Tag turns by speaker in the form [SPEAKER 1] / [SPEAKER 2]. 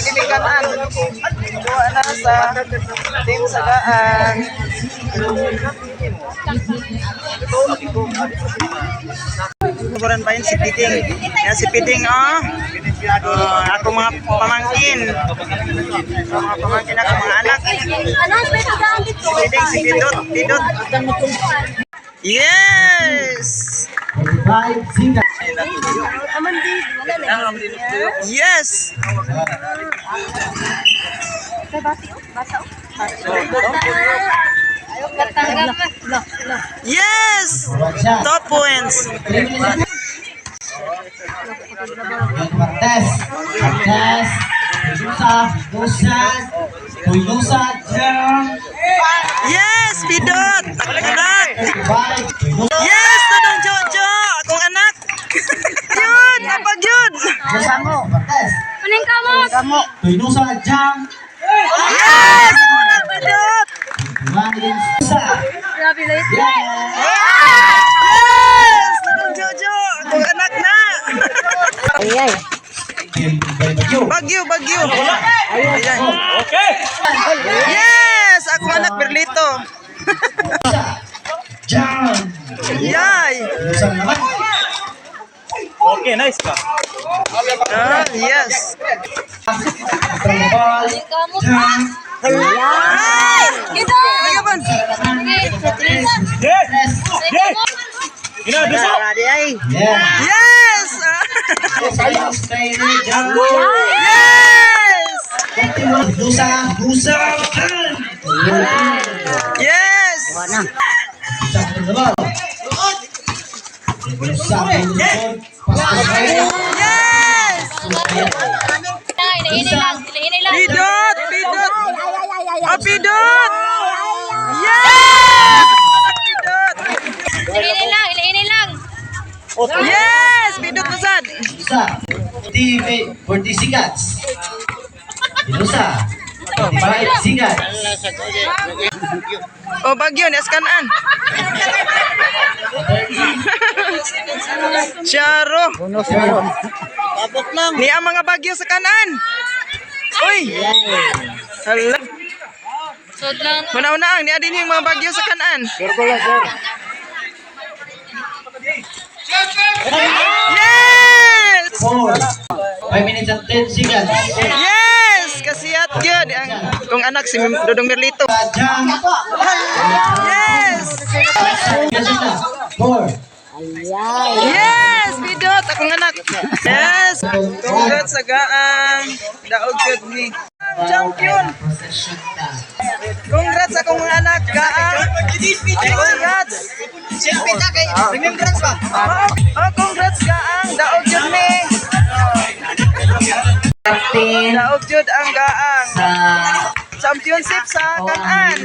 [SPEAKER 1] dinikanan. Kuha na sa Team Sagaan. Kuburan pa yun si Piding. Yan si Piding, oh. Ako mga pamangkin. Mga pamangkin ako, mga anak. Si Piding, si Pidot. Yes! Yes! Yes! Top points! Yes! Pidot! Anak! Yes! Tanong Jojo! Akong anak! Yun! Napag yun!
[SPEAKER 2] Kuning kamo.
[SPEAKER 1] Yes! Pidot!
[SPEAKER 2] Grabe na ito.
[SPEAKER 1] Yes! Tanong Jojo! Akong anak na! Bagyo! Ayan.
[SPEAKER 3] Okay.
[SPEAKER 1] Yes! Akong anak Berlito! Yay!
[SPEAKER 3] Okay, nice ka.
[SPEAKER 1] Yes!
[SPEAKER 2] Kuning kamo. Kita.
[SPEAKER 1] Agapan!
[SPEAKER 3] Yes. Yes. Ginadusok.
[SPEAKER 1] Yes! Yes! Yes! Yes!
[SPEAKER 2] Ini lang.
[SPEAKER 1] Pidot! Oh, Pidot! Yes! Pidot!
[SPEAKER 2] Ini lang.
[SPEAKER 1] Yes! Pidot na sad!
[SPEAKER 4] TV 40 sigats. Inusa. 5 sigats.
[SPEAKER 1] Oh, Bagyo, niaskanaan. Charo. Ni ang mga Bagyo sa kanan. Uy! Hala.
[SPEAKER 2] Sod lang.
[SPEAKER 1] Una-una ang niya din yung mga Bagyo sa kanan. Yes!
[SPEAKER 4] 5 minutes and 10 seconds.
[SPEAKER 1] Yes! Kasiyat yun. Kung anak si Dodong Merlito. Yes!
[SPEAKER 4] 4.
[SPEAKER 1] Yes! Pidot! Akong anak. Yes! Congrats sa gaang. Daog yun ni. Champion! Congrats sa akong anak. Gaang. Congrats! Remembrance ba? Oh, congrats gaang. Daog yun ni. Daog yun ang gaang. Championship sa kanan.